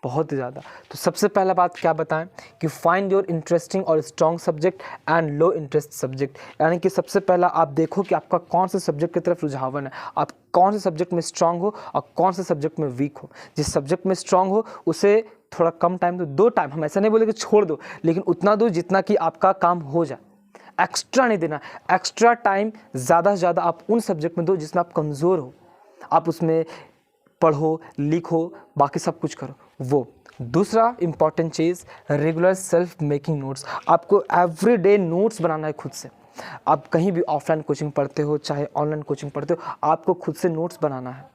बहुत ही ज़्यादा। तो सबसे पहला बात क्या बताएं कि फाइंड योर इंटरेस्टिंग और strong subject and low interest subject, यानी कि सबसे पहला आप देखो कि आपका कौन से सब्जेक्ट की तरफ रुझावन है, आप कौन से सब्जेक्ट में स्ट्रांग हो और कौन से सब्जेक्ट में वीक हो। जिस सब्जेक्ट में स्ट्रांग हो उसे थोड़ा कम टाइम दो, 2 टाइम, हम ऐसा नहीं बोले कि छोड़ दो, लेकिन उतना दो जितना कि आपका काम हो जाए, एक्स्ट्रा नहीं देना। एक्स्ट्रा टाइम ज़्यादा से ज़्यादा आप उन सब्जेक्ट में दो जिसमें आप कमज़ोर हो, आप उसमें पढ़ो, लिखो, बाकी सब कुछ करो वो। दूसरा इंपॉर्टेंट चीज़, रेगुलर सेल्फ मेकिंग नोट्स। आपको एवरीडे नोट्स बनाना है खुद से। आप कहीं भी ऑफलाइन कोचिंग पढ़ते हो चाहे ऑनलाइन कोचिंग पढ़ते हो, आपको खुद से नोट्स बनाना है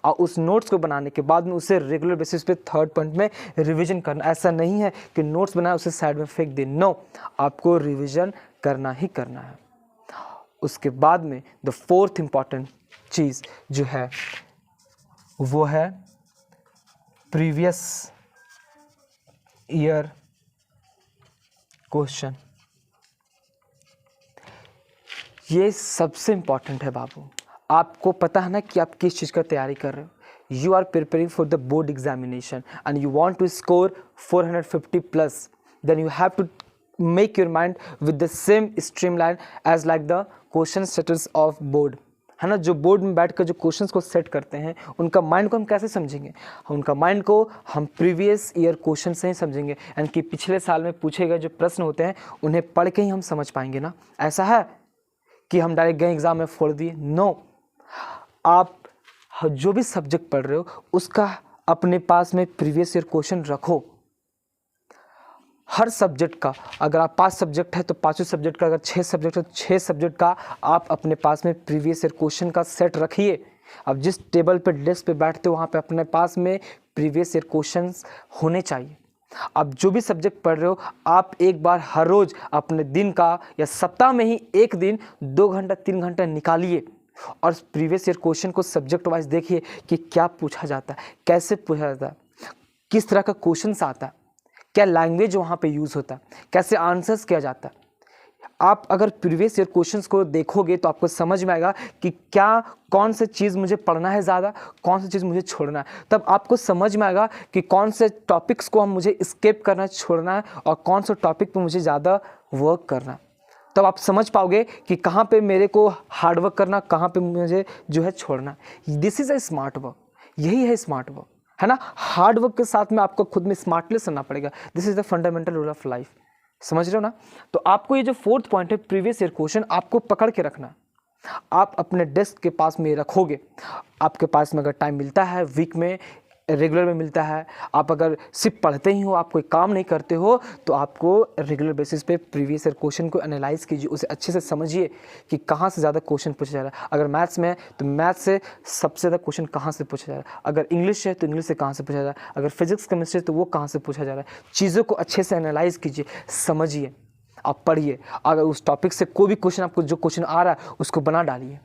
और उस नोट्स को बनाने के बाद में उसे रेगुलर बेसिस पे 3rd पॉइंट में रिवीजन करना। ऐसा नहीं है कि नोट्स बनाया उसे साइड में फेंक दे, नो, आपको रिवीजन करना ही करना है। उसके बाद में द 4th इंपॉर्टेंट चीज़ जो है वो है प्रीवियस ईयर क्वेश्चन। ये सबसे इंपॉर्टेंट है बाबू। आपको पता है ना कि आप किस चीज़ का तैयारी कर रहे हो। You are preparing for the board examination and you want to score 450 plus, then you have to make your mind with the same streamline as like the question setters of board, है ना। जो board में बैठकर जो questions को set करते हैं उनका माइंड को हम कैसे समझेंगे, उनका माइंड को हम प्रीवियस ईयर क्वेश्चन से ही समझेंगे, यानी कि पिछले साल में पूछे गए जो प्रश्न होते हैं उन्हें पढ़ के ही हम समझ पाएंगे ना। ऐसा है कि हम डायरेक्ट गए एग्जाम में फोड़ दिए, नो। आप जो भी सब्जेक्ट पढ़ रहे हो उसका अपने पास में प्रीवियस ईयर क्वेश्चन रखो। हर सब्जेक्ट का, अगर आप 5 सब्जेक्ट है तो 5 सब्जेक्ट का, अगर 6 सब्जेक्ट है तो 6 सब्जेक्ट का आप अपने पास में प्रीवियस ईयर क्वेश्चन का सेट रखिए। अब जिस टेबल पे डेस्क पे बैठते हो वहाँ पे अपने पास में प्रीवियस ईयर क्वेश्चंस होने चाहिए। अब जो भी सब्जेक्ट पढ़ रहे हो आप एक बार हर रोज़ अपने दिन का या सप्ताह में ही एक दिन 2 घंटा 3 घंटा निकालिए और प्रीवियस ईयर क्वेश्चन को सब्जेक्ट वाइज देखिए कि क्या पूछा जाता है, कैसे पूछा जाता है, किस तरह का क्वेश्चन आता है, क्या लैंग्वेज वहाँ पे यूज़ होता है, कैसे आंसर्स किया जाता है। आप अगर प्रीवियस ईयर क्वेश्चंस को देखोगे तो आपको समझ में आएगा कि क्या कौन सी चीज़ मुझे पढ़ना है ज़्यादा, कौन सी चीज़ मुझे छोड़ना है। तब आपको समझ में आएगा कि कौन से टॉपिक्स को हम मुझे स्किप करना छोड़ना है और कौन से टॉपिक पे मुझे ज़्यादा वर्क करना है। तब आप समझ पाओगे कि कहाँ पे मेरे को हार्ड वर्क करना, कहाँ पे मुझे जो है छोड़ना। This is a smart work, यही है स्मार्ट वर्क, है ना। हार्ड वर्क के साथ में आपको खुद में स्मार्टनेस करना पड़ेगा। This is the fundamental rule of life, समझ रहे हो ना। तो आपको ये जो 4th पॉइंट है प्रीवियस ईयर क्वेश्चन आपको पकड़ के रखना। आप अपने डेस्क के पास में रखोगे, आपके पास में अगर टाइम मिलता है वीक में, रेगुलर में मिलता है, आप अगर सिर्फ पढ़ते ही हो, आप कोई काम नहीं करते हो, तो आपको रेगुलर बेसिस पे प्रीवियस ईयर क्वेश्चन को एनालाइज कीजिए, उसे अच्छे से समझिए कि कहाँ से ज़्यादा क्वेश्चन पूछा जा रहा है। अगर मैथ्स में है तो मैथ्स से सबसे ज़्यादा क्वेश्चन कहाँ से पूछा जा रहा है, अगर इंग्लिश है तो इंग्लिश से कहाँ से पूछा जा रहा है, अगर फिजिक्स केमिस्ट्री है तो वो कहाँ से पूछा जा रहा है। चीज़ों को अच्छे से एनालाइज कीजिए, समझिए, आप पढ़िए। अगर उस टॉपिक से कोई भी क्वेश्चन आपको जो क्वेश्चन आ रहा है उसको बना डालिए।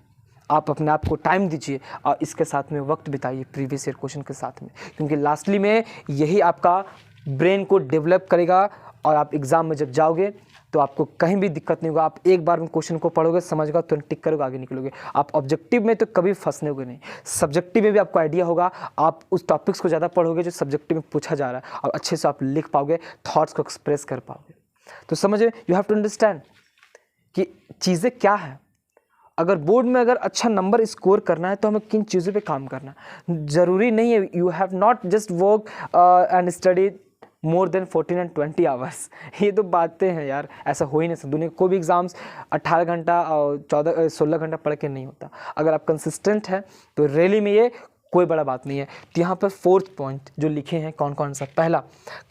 आप अपने आप को टाइम दीजिए और इसके साथ में वक्त बिताइए प्रीवियस ईयर क्वेश्चन के साथ में, क्योंकि लास्टली में यही आपका ब्रेन को डेवलप करेगा और आप एग्ज़ाम में जब जाओगे तो आपको कहीं भी दिक्कत नहीं होगा। आप एक बार में क्वेश्चन को पढ़ोगे, समझोगे, तुरंत टिक करोगे, आगे निकलोगे। आप ऑब्जेक्टिव में तो कभी फंसने होगे नहीं, सब्जेक्टिव में भी आपको आइडिया होगा। आप उस टॉपिक्स को ज़्यादा पढ़ोगे जो सब्जेक्टिव में पूछा जा रहा है और अच्छे से आप लिख पाओगे, थॉट्स को एक्सप्रेस कर पाओगे। तो समझिए, यू हैव टू अंडरस्टैंड कि चीज़ें क्या है अगर बोर्ड में अगर अच्छा नंबर स्कोर करना है तो हमें किन चीज़ों पे काम करना है। ज़रूरी नहीं है you have not just work and study more than 14 and 20 hours. ये तो बातें हैं यार, ऐसा हो ही नहीं सकता। दुनिया कोई भी एग्ज़ाम्स 18 घंटा और 16 घंटा पढ़ के नहीं होता। अगर आप कंसिस्टेंट हैं तो रैली में ये कोई बड़ा बात नहीं है। तो यहाँ पर 4th पॉइंट जो लिखे हैं कौन कौन सा, पहला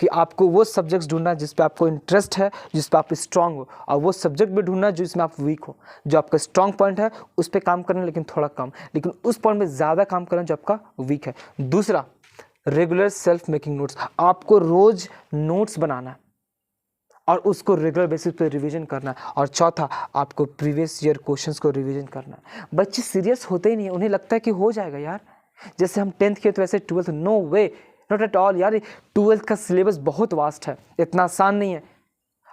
कि आपको वो सब्जेक्ट्स ढूंढना जिस पे आपको इंटरेस्ट है, जिस पे आप स्ट्रांग हो, और वो सब्जेक्ट भी ढूंढना जिसमें आप वीक हो। जो आपका स्ट्रांग पॉइंट है उस पर काम करना लेकिन थोड़ा कम, लेकिन उस पॉइंट में ज़्यादा काम करना जो आपका वीक है। दूसरा, रेगुलर सेल्फ मेकिंग नोट्स, आपको रोज नोट्स बनाना है और उसको रेगुलर बेसिस पे रिवीजन करना है। और चौथा, आपको प्रीवियस ईयर क्वेश्चंस को रिवीजन करना है। बच्चे सीरियस होते ही नहीं, उन्हें लगता है कि हो जाएगा यार, जैसे हम 10th किए तो वैसे 12th, no way, not at all यार। 12th का सिलेबस बहुत वास्ट है, इतना आसान नहीं है।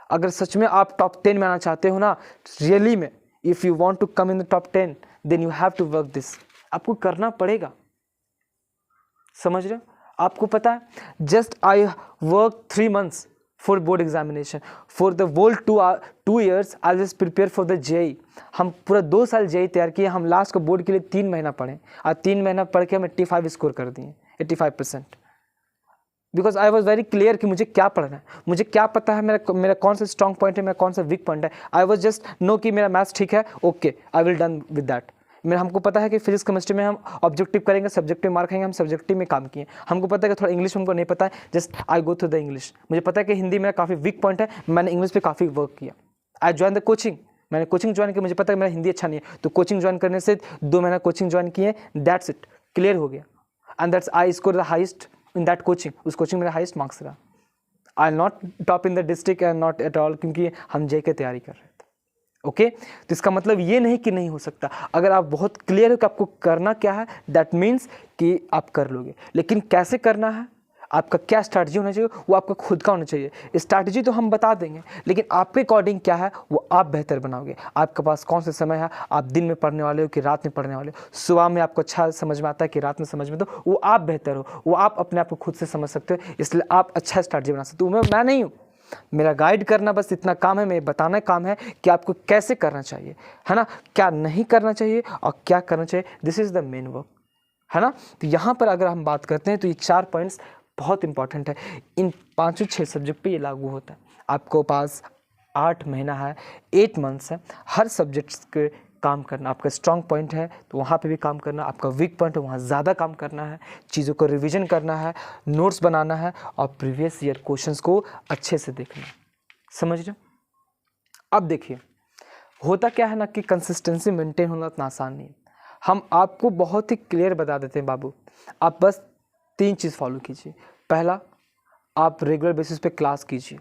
अगर सच में आप टॉप 10 में आना चाहते हो ना, रियली में, if you want to come in the top 10 then you have to work this. आपको करना पड़ेगा, समझ रहे हो? आपको पता है, just I work 3 months for board examination, for the whole 2 years I just prepare for the JEE. हम पूरा 2 साल जेई तैयार किए, हम लास्ट को बोर्ड के लिए 3 महीना पढ़े और 3 महीना पढ़ के हम 85 स्कोर कर दिए, 85%। Because I was very clear कि मुझे क्या पढ़ना है, मुझे क्या पता है मेरा कौन सा स्ट्रॉन्ग पॉइंट है, मेरा कौन सा वीक पॉइंट है। आई वॉज जस्ट नो कि मेरा मैथ्स ठीक है, okay I will done with that. मेरा हमको पता है कि फिजिक्स केमिस्ट्री में हम ऑब्जेक्टिव करेंगे, सब्जेक्टिव मार्क आएंगे, हम सब्जेक्टिव में काम किए। हमको पता है कि थोड़ा इंग्लिश हमको नहीं पता है, just I go through the English. मुझे पता है कि हिंदी मेरा काफ़ी वीक पॉइंट है, मैंने इंग्लिश पे काफ़ी वर्क किया। आई ज्वाइन द कोचिंग, मैंने कोचिंग ज्वाइन की, मुझे पता है मेरा हिंदी अच्छा नहीं है, तो कोचिंग ज्वाइन करने से 2 महीना कोचिंग ज्वाइन किए, दैट्स इट, क्लियर हो गया। And that's I score the highest in that coaching, उस कोचिंग में मेरा हाइस्ट मार्क्स रहा। I not top in the district and not at all, क्योंकि हम जे की तैयारी कर रहे थे। ओके तो इसका मतलब ये नहीं कि नहीं हो सकता। अगर आप बहुत क्लियर हो कि आपको करना क्या है, दैट मीन्स कि आप कर लोगे। लेकिन कैसे करना है, आपका क्या स्ट्रैटेजी होना चाहिए, वो आपका खुद का होना चाहिए। स्ट्रैटेजी तो हम बता देंगे, लेकिन आपके अकॉर्डिंग क्या है वो आप बेहतर बनाओगे। आपके पास कौन सा समय है, आप दिन में पढ़ने वाले हो कि रात में पढ़ने वाले हो, सुबह में आपको अच्छा समझ में आता है कि रात में समझ में, तो वो आप बेहतर हो, वो आप अपने आप को खुद से समझ सकते हो। इसलिए आप अच्छा स्ट्रैटेजी बना सकते हो। मैं नहीं हूँ, मेरा गाइड करना बस इतना काम है, मेरे बताना काम है कि आपको कैसे करना चाहिए, है ना, क्या नहीं करना चाहिए और क्या करना चाहिए। This is the main work, है ना। तो यहाँ पर अगर हम बात करते हैं तो ये 4 पॉइंट्स बहुत इंपॉर्टेंट है। इन 5-6 सब्जेक्ट पे ये लागू होता है। आपको पास 8 महीना है, 8 months है, हर सब्जेक्ट के काम करना। आपका स्ट्रॉन्ग पॉइंट है तो वहाँ पे भी काम करना, आपका वीक पॉइंट है वहाँ ज़्यादा काम करना है, चीज़ों को रिवीजन करना है, नोट्स बनाना है और प्रीवियस ईयर क्वेश्चंस को अच्छे से देखना है। समझ रहे हो? अब देखिए होता क्या है ना कि कंसिस्टेंसी मेंटेन होना इतना आसान नहीं है। हम आपको बहुत ही क्लियर बता देते हैं बाबू, आप बस 3 चीज़ फॉलो कीजिए। पहला, आप रेगुलर बेसिस पे क्लास कीजिए,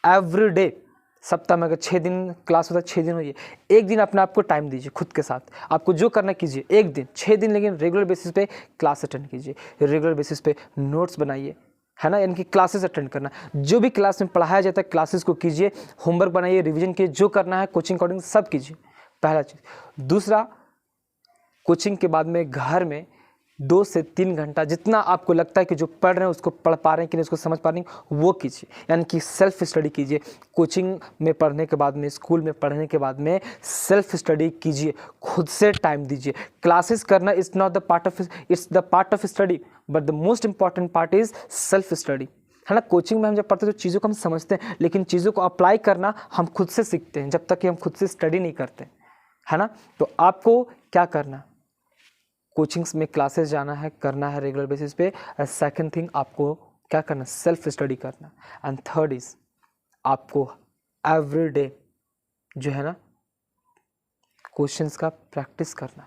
एवरी डे। सप्ताह में अगर 6 दिन क्लास होता है, 6 दिन होइए, एक दिन अपने आप को टाइम दीजिए खुद के साथ। आपको जो करना कीजिए, एक दिन 6 दिन, लेकिन रेगुलर बेसिस पे क्लास अटेंड कीजिए, रेगुलर बेसिस पे नोट्स बनाइए, है ना, यानी कि क्लासेस अटेंड करना। जो भी क्लास में पढ़ाया जाता है क्लासेस को कीजिए, होमवर्क बनाइए, रिवीजन कीजिए, जो करना है कोचिंग अकॉर्डिंग सब कीजिए, पहला चीज़। दूसरा, कोचिंग के बाद में घर में 2 से 3 घंटा जितना आपको लगता है कि जो पढ़ रहे हैं उसको पढ़ पा रहे हैं कि नहीं, उसको समझ पा रहे हैं, वो कीजिए, यानी कि सेल्फ स्टडी कीजिए। कोचिंग में पढ़ने के बाद में, स्कूल में पढ़ने के बाद में सेल्फ स्टडी कीजिए, खुद से टाइम दीजिए। क्लासेस करना is not the part of, it's the part of study, but the most important part is self study, है ना। कोचिंग में हम जब पढ़ते हैं तो चीज़ों को हम समझते हैं, लेकिन चीज़ों को अप्लाई करना हम खुद से सीखते हैं, जब तक कि हम खुद से स्टडी नहीं करते, है ना। तो आपको क्या करना, कोचिंग्स में क्लासेस जाना है, करना है रेगुलर बेसिस पे। सेकंड थिंग, आपको क्या करना, सेल्फ स्टडी करना। एंड थर्ड इज, आपको एवरी डे जो है ना क्वेश्चंस का प्रैक्टिस करना।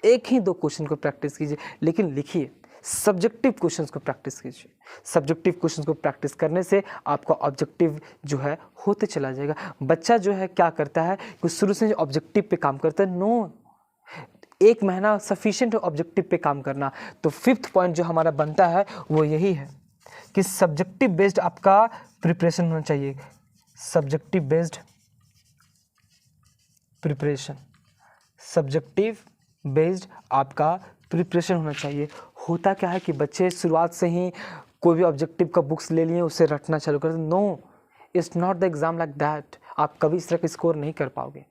1 ही 2 क्वेश्चन को प्रैक्टिस कीजिए, लेकिन लिखिए, सब्जेक्टिव क्वेश्चंस को प्रैक्टिस कीजिए। सब्जेक्टिव क्वेश्चंस को प्रैक्टिस करने से आपका ऑब्जेक्टिव जो है होते चला जाएगा। बच्चा जो है क्या करता है कि शुरू से ऑब्जेक्टिव पे काम करता है, नो, 1 महीना सफिशिएंट है ऑब्जेक्टिव पे काम करना। तो 5th पॉइंट जो हमारा बनता है वो यही है कि सब्जेक्टिव बेस्ड आपका प्रिपरेशन होना चाहिए। Subjective based preparation, subjective based आपका प्रिपरेशन होना चाहिए। होता क्या है कि बच्चे शुरुआत से ही कोई भी ऑब्जेक्टिव का बुक्स ले लिए, उसे रटना चालू कर, no, it's not the exam like that. आप कभी इस तरह का स्कोर नहीं कर पाओगे।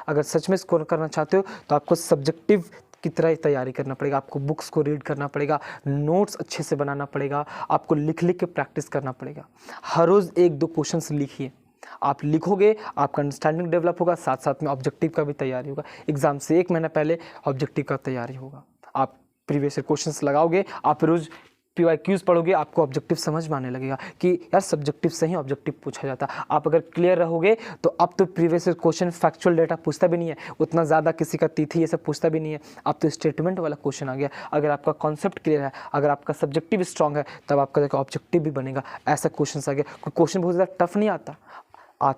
अगर सच में स्कोर करना चाहते हो तो आपको सब्जेक्टिव की तरह ही तैयारी करना पड़ेगा, आपको बुक्स को रीड करना पड़ेगा, नोट्स अच्छे से बनाना पड़ेगा, आपको लिख लिख के प्रैक्टिस करना पड़ेगा। हर रोज़ 1-2 क्वेश्चंस लिखिए, आप लिखोगे आपका अंडरस्टैंडिंग डेवलप होगा, साथ साथ में ऑब्जेक्टिव का भी तैयारी होगा। एग्जाम से 1 महीना पहले ऑब्जेक्टिव का तैयारी होगा, आप प्रीवियस ईयर क्वेश्चंस लगाओगे, आप रोज़ PYQs पढ़ोगे, आपको ऑब्जेक्टिव समझ में आने लगेगा कि यार सब्जेक्टिव से ही ऑब्जेक्टिव पूछा जाता है। आप अगर क्लियर रहोगे तो अब तो previous year question factual data पूछता भी नहीं है, उतना ज़्यादा किसी का तिथि ये सब पूछता भी नहीं है, अब तो स्टेटमेंट वाला क्वेश्चन आ गया। अगर आपका कॉन्सेप्ट क्लियर है, अगर आपका सब्जेक्टिव स्ट्रॉन्ग है, तब आपका देखो ऑब्जेक्टिव भी बनेगा। ऐसा क्वेश्चन आ गया, कोई क्वेश्चन बहुत ज़्यादा टफ नहीं आता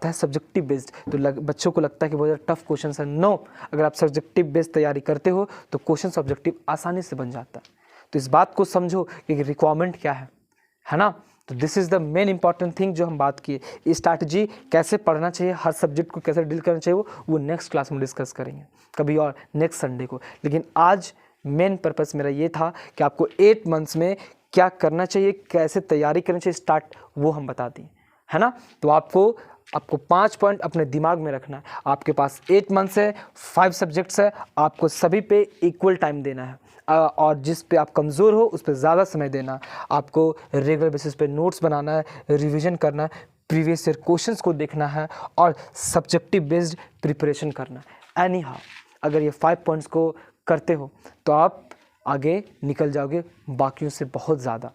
है सब्जेक्टिव बेस्ड, तो बच्चों को लगता है कि बहुत ज़्यादा टफ क्वेश्चन है। नो, अगर आप सब्जेक्टिव बेस्ड तैयारी करते हो तो क्वेश्चन ऑब्जेक्टिव आसानी से बन जाता है। तो इस बात को समझो कि रिक्वायरमेंट क्या है ना। तो this is the main important thing जो हम बात किए। स्ट्रैटेजी कैसे पढ़ना चाहिए, हर सब्जेक्ट को कैसे डील करना चाहिए, वो नेक्स्ट क्लास में डिस्कस करेंगे कभी और नेक्स्ट संडे को। लेकिन आज मेन पर्पस मेरा ये था कि आपको 8 मंथ्स में क्या करना चाहिए, कैसे तैयारी करनी चाहिए स्टार्ट, वो हम बता दें, है ना। तो आपको 5 पॉइंट अपने दिमाग में रखना है। आपके पास 8 मंथ्स है, 5 सब्जेक्ट्स है, आपको सभी पे इक्वल टाइम देना है, और जिस पे आप कमज़ोर हो उस पे ज़्यादा समय देना है। आपको रेगुलर बेसिस पे नोट्स बनाना है, रिवीजन करना है, प्रीवियस ईयर क्वेश्चंस को देखना है और सब्जेक्टिव बेस्ड प्रिपरेशन करना है। एनी हाउ अगर ये 5 पॉइंट्स को करते हो तो आप आगे निकल जाओगे बाकियों से बहुत ज़्यादा।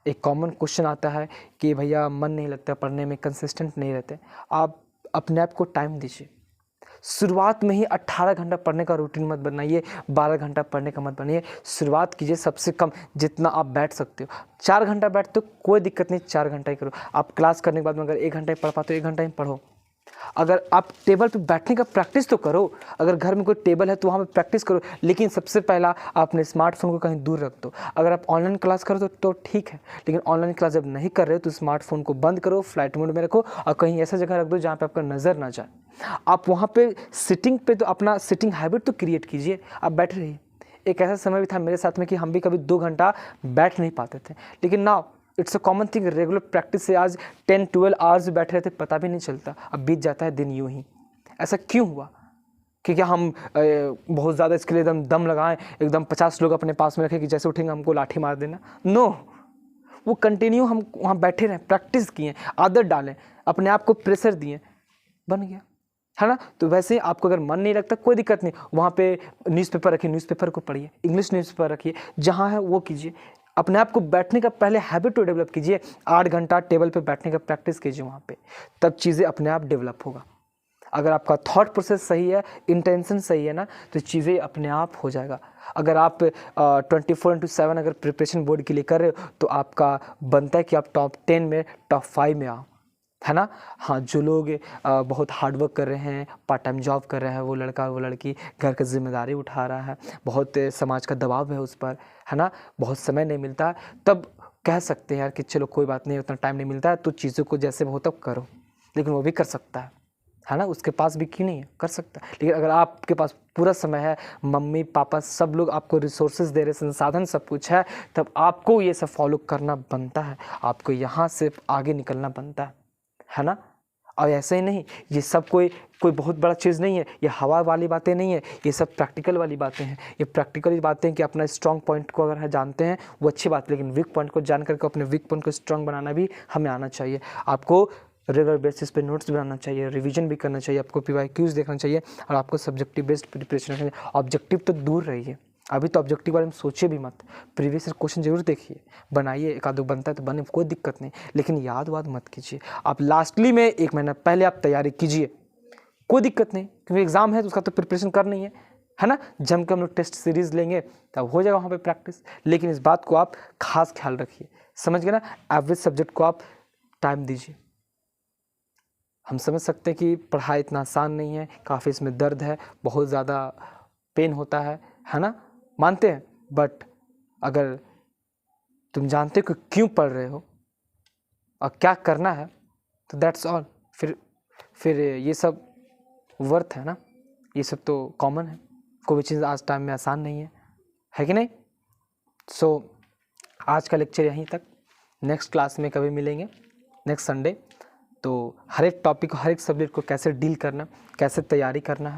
एक कॉमन क्वेश्चन आता है कि भैया मन नहीं लगता पढ़ने में, कंसिस्टेंट नहीं रहते। आप अपने आप को टाइम दीजिए। शुरुआत में ही 18 घंटा पढ़ने का रूटीन मत बनाइए, 12 घंटा पढ़ने का मत बनाइए। शुरुआत कीजिए सबसे कम जितना आप बैठ सकते हो। 4 घंटा बैठते हो कोई दिक्कत नहीं, 4 घंटा ही करो। आप क्लास करने के बाद में अगर 1 घंटा ही पढ़ पाते हो 1 घंटा ही पढ़ो। अगर आप टेबल पे बैठने का प्रैक्टिस तो करो, अगर घर में कोई टेबल है तो वहाँ पे प्रैक्टिस करो, लेकिन सबसे पहला आप अपने स्मार्टफोन को कहीं दूर रख दो। अगर आप ऑनलाइन क्लास करो तो ठीक है, लेकिन ऑनलाइन क्लास जब नहीं कर रहे हो तो स्मार्टफोन को बंद करो, फ्लाइट मोड में रखो और कहीं ऐसा जगह रख दो जहाँ पे आपका नज़र ना जाए। आप वहाँ पे सिटिंग पे तो अपना सिटिंग हैबिट तो क्रिएट कीजिए, आप बैठ रहिए। एक ऐसा समय भी था मेरे साथ में कि हम भी कभी 2 घंटा बैठ नहीं पाते थे, लेकिन now it's a common thing. Regular practice से आज 10-12 आवर्स बैठे रहते, पता भी नहीं चलता, अब बीत जाता है दिन यूं ही। ऐसा क्यों हुआ कि क्या हम बहुत ज़्यादा इसके लिए एकदम दम लगाएं, एकदम 50 लोग अपने पास में रखें कि जैसे उठेंगे हमको लाठी मार देना? नो, वो कंटिन्यू हम वहाँ बैठे रहें, प्रैक्टिस किए, आदत डालें, अपने आप को प्रेशर दिए, बन गया, है ना। तो वैसे ही आपको अगर मन नहीं लगता कोई दिक्कत नहीं, वहाँ पे न्यूज़पेपर रखिए, न्यूज़पेपर को पढ़िए, इंग्लिश न्यूज़पेपर रखिए, जहाँ है वो कीजिए। अपने आप को बैठने का पहले हैबिट तो डेवलप कीजिए, 8 घंटा टेबल पे बैठने का प्रैक्टिस कीजिए वहाँ पे, तब चीज़ें अपने आप डेवलप होगा। अगर आपका थॉट प्रोसेस सही है, इंटेंशन सही है ना, तो चीज़ें अपने आप हो जाएगा। अगर आप 24/7 अगर प्रिपरेशन बोर्ड के लिए कर रहे हो तो आपका बनता है कि आप टॉप 10 में, टॉप 5 में आओ, है ना। हाँ, जो लोग बहुत हार्ड वर्क कर रहे हैं, पार्ट टाइम जॉब कर रहे हैं, वो लड़का वो लड़की घर की जिम्मेदारी उठा रहा है, बहुत समाज का दबाव है उस पर, है ना, बहुत समय नहीं मिलता, तब कह सकते हैं यार कि चलो कोई बात नहीं, उतना टाइम नहीं मिलता है तो चीज़ों को जैसे हो तब करो। लेकिन वो भी कर सकता है ना, उसके पास भी क्यों नहीं है, कर सकता है। लेकिन अगर आपके पास पूरा समय है, मम्मी पापा सब लोग आपको रिसोर्सेज दे रहे, संसाधन सब कुछ है, तब आपको ये सब फॉलो करना बनता है, आपको यहाँ से आगे निकलना बनता है ना। और ऐसे ही नहीं, ये सब कोई बहुत बड़ा चीज़ नहीं है, ये हवा वाली बातें नहीं है, ये सब प्रैक्टिकल वाली बातें हैं। ये प्रैक्टिकल बातें हैं कि अपना स्ट्रॉन्ग पॉइंट को अगर जानते हैं वो अच्छी बात है, लेकिन वीक पॉइंट को जान करके अपने वीक पॉइंट को स्ट्रॉन्ग बनाना भी हमें आना चाहिए। आपको रेगुलर बेसिस पे नोट्स बनाना चाहिए, रिवीजन भी करना चाहिए, आपको PYQs देखना चाहिए और आपको सब्जेक्टिव बेस्ड प्रिपरेशन करना चाहिए। ऑब्जेक्टिव तो दूर रहिए, अभी तो ऑब्जेक्टिव बारे में सोचिए भी मत, प्रीवियस क्वेश्चन जरूर देखिए, बनाइए, एक आध बनता है तो बने, कोई दिक्कत नहीं, लेकिन याद वाद मत कीजिए। आप लास्टली में 1 महीना पहले आप तैयारी कीजिए, कोई दिक्कत नहीं, क्योंकि एग्जाम है तो उसका तो प्रिपरेशन करना ही है ना। जम के हम लोग टेस्ट सीरीज लेंगे तब हो जाएगा वहाँ पे प्रैक्टिस, लेकिन इस बात को आप खास ख्याल रखिए, समझ गए ना। एवरेज सब्जेक्ट को आप टाइम दीजिए। हम समझ सकते हैं कि पढ़ाई इतना आसान नहीं है, काफ़ी इसमें दर्द है, बहुत ज़्यादा पेन होता है ना, मानते हैं। बट अगर तुम जानते हो कि क्यों पढ़ रहे हो और क्या करना है तो दैट्स ऑल, फिर ये सब वर्थ है ना, ये सब तो कॉमन है। कोई भी चीज़ आज टाइम में आसान नहीं है कि नहीं। सो आज का लेक्चर यहीं तक, नेक्स्ट क्लास में कभी मिलेंगे नेक्स्ट संडे। तो हर एक टॉपिक को, हर एक सब्जेक्ट को कैसे डील करना, कैसे तैयारी करना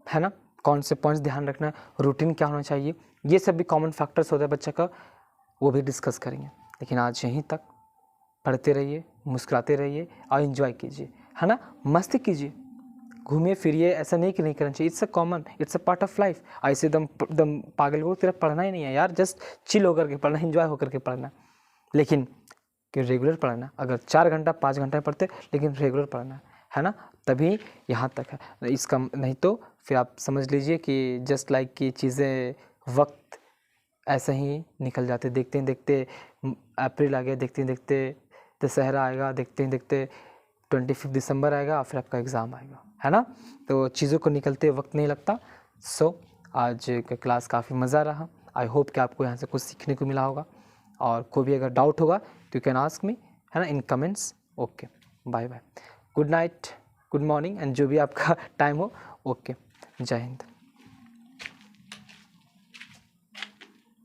है ना, कौन से पॉइंट्स ध्यान रखना है, रूटीन क्या होना चाहिए, ये सब भी कॉमन फैक्टर्स होता है बच्चे का, वो भी डिस्कस करेंगे। लेकिन आज यहीं तक, पढ़ते रहिए, मुस्कुराते रहिए और इन्जॉय कीजिए, है ना, मस्ती कीजिए, घूमिए फिरिए। ऐसा नहीं कि नहीं करना चाहिए, it's a common, it's a part of life. ऐसे दम पागल को तेरा पढ़ना ही नहीं है यार, जस्ट चिल होकर के पढ़ना, इन्जॉय होकर के पढ़ना, लेकिन कि रेगुलर पढ़ना। अगर 4 घंटा 5 घंटा पढ़ते, लेकिन रेगुलर पढ़ना है ना, तभी यहाँ तक है। इसका नहीं तो फिर आप समझ लीजिए कि जस्ट लाइक कि चीज़ें वक्त ऐसे ही निकल जाते, देखते ही देखते अप्रैल आ गया, देखते ही देखते दशहरा आएगा, देखते ही देखते 25 दिसंबर आएगा, फिर आपका एग्ज़ाम आएगा, है ना। तो चीज़ों को निकलते वक्त नहीं लगता। सो आज का क्लास काफ़ी मज़ा रहा। आई होप कि आपको यहाँ से कुछ सीखने को मिला होगा, और कोई भी अगर डाउट होगा तो यू कैन आस्क मी, है ना, in comments. Okay, bye bye, good night, good morning, and जो भी आपका टाइम हो। ओके, जय हिंद।